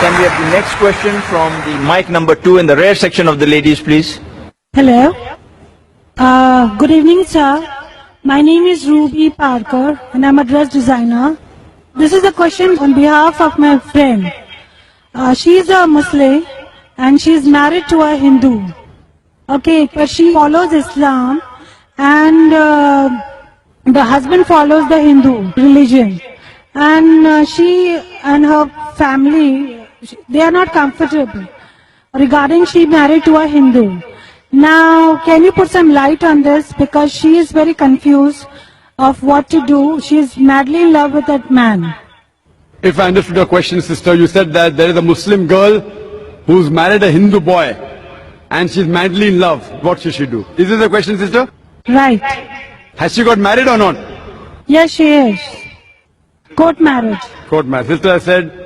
Can we have the next question from the mic number 2 in the rear section of the ladies, please? Hello. Good evening, sir. My name is Ruby Parker and I'm a dress designer. This is a question on behalf of my friend. She is a Muslim and she is married to a Hindu. Okay, but she follows Islam and the husband follows the Hindu religion. And she and her family, they are not comfortable regarding she married to a Hindu. Now, can you put some light on this, because she is very confused of what to do. She is madly in love with that man. If I understood your question, sister, you said that there is a Muslim girl who's married a Hindu boy and she's madly in love. What should she do? Is this the question, sister? Right. Has she got married or not? Yes, she is. Court marriage. Court marriage. Sister has said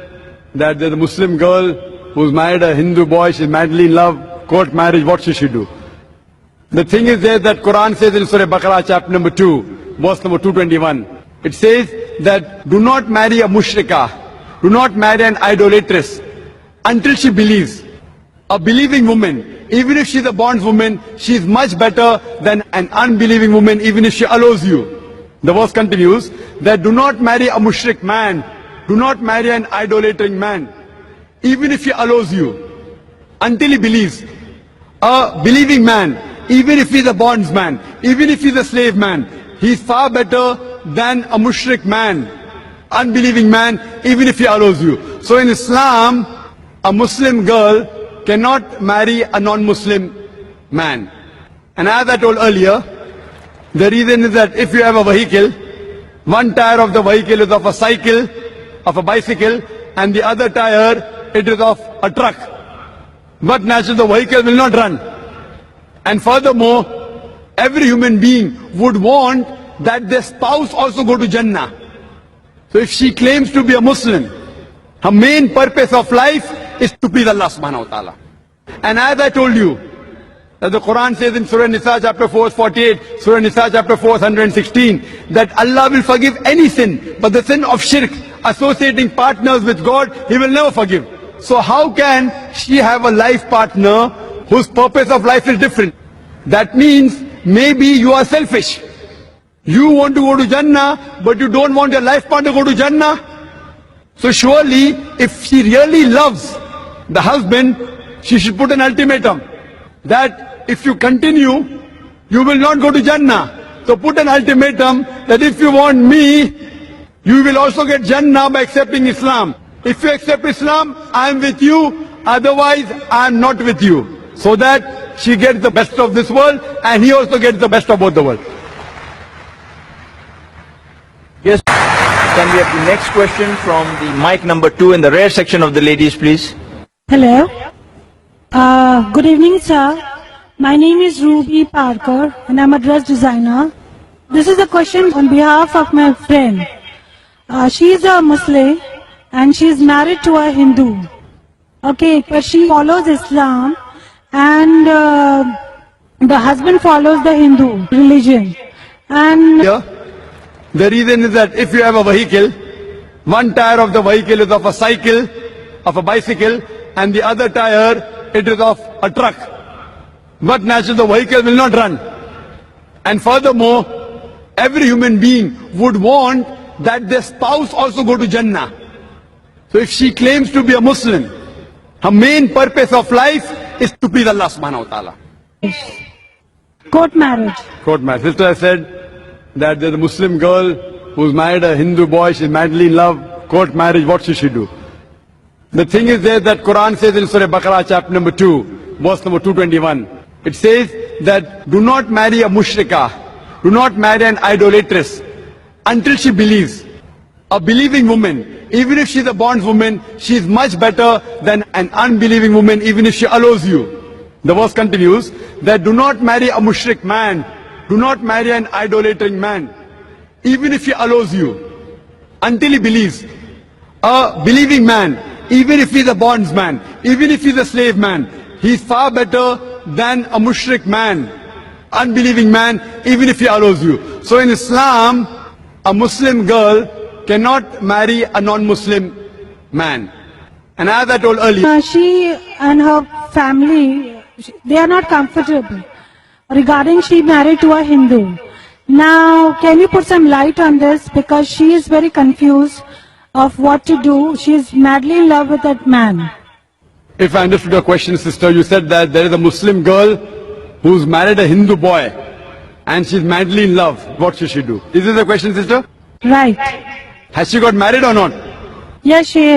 that there's a Muslim girl who's married a Hindu boy, she's madly in love. Court marriage, what should she do? The thing is there that Quran says in Surah Baqarah chapter number 2, verse number 221. It says that do not marry a mushrikah, do not marry an idolatress until she believes. A believing woman, even if she's a bondswoman, she's much better than an unbelieving woman, even if she allows you. The verse continues that do not marry a mushrik man, do not marry an idolating man, even if he allows you, until he believes. A believing man, even if he's a bondsman, even if he's a slave man, he's far better than a mushrik man, unbelieving man, even if he allows you. So in Islam, a Muslim girl cannot marry a non-Muslim man. And as I told earlier, the reason is that if you have a vehicle, one tire of the vehicle is of a cycle, of a bicycle, and the other tire, it is of a truck. But naturally the vehicle will not run. And furthermore, every human being would want that their spouse also go to Jannah. So if she claims to be a Muslim, her main purpose of life is to please Allah subhanahu wa ta'ala. And as I told you, that the Quran says in Surah Nisa chapter 4, 48, Surah Nisa chapter 4, 116, that Allah will forgive any sin, but the sin of shirk, associating partners with God, He will never forgive. So how can she have a life partner whose purpose of life is different? That means maybe you are selfish. You want to go to Jannah, but you don't want your life partner to go to Jannah. So surely, if she really loves the husband, she should put an ultimatum that if you continue, you will not go to Jannah. So put an ultimatum that if you want me, you will also get Jannah by accepting Islam. If you accept Islam, I am with you, otherwise I am not with you. So that she gets the best of this world and he also gets the best of both the world. Yes. Can we have the next question from the mic number 2 in the rear section of the ladies, please? Hello. Good evening, sir. My name is Ruby Parker and I'm a dress designer. This is a question on behalf of my friend. She is a Muslim and she is married to a Hindu. Okay, but she follows Islam and the husband follows the Hindu religion. And the reason is that if you have a vehicle, one tire of the vehicle is of a cycle, of a bicycle, and the other tire, it is of a truck. But naturally the vehicle will not run. And furthermore, every human being would want that their spouse also go to Jannah. So if she claims to be a Muslim, her main purpose of life is to please Allah subhanahu wa ta'ala. court marriage. Court marriage. Sister has said that there's a Muslim girl who's married a Hindu boy, she's madly in love. Court marriage, what should she do? The thing is there that Quran says in Surah Baqarah chapter number 2, verse number 221. It says that do not marry a mushrikah, do not marry an idolatress until she believes. A believing woman, even if she's a bondswoman, she's much better than an unbelieving woman, even if she allows you. The verse continues that do not marry a mushrik man, do not marry an idolating man, even if he allows you, until he believes. A believing man, even if he's a bondsman, even if he's a slave man, he's far better than a mushrik man, unbelieving man, even if he allows you. So in Islam, a Muslim girl cannot marry a non-Muslim man. And as I told earlier, She and her family, they are not comfortable regarding she married to a Hindu. Now, can you put some light on this? Because she is very confused of what to do. She is madly in love with that man. if I understood your question, sister, you said that there is a Muslim girl who's married a Hindu boy and she's madly in love. What should she do? Is this the question, sister? Right. Has she got married or not? Yes, she is.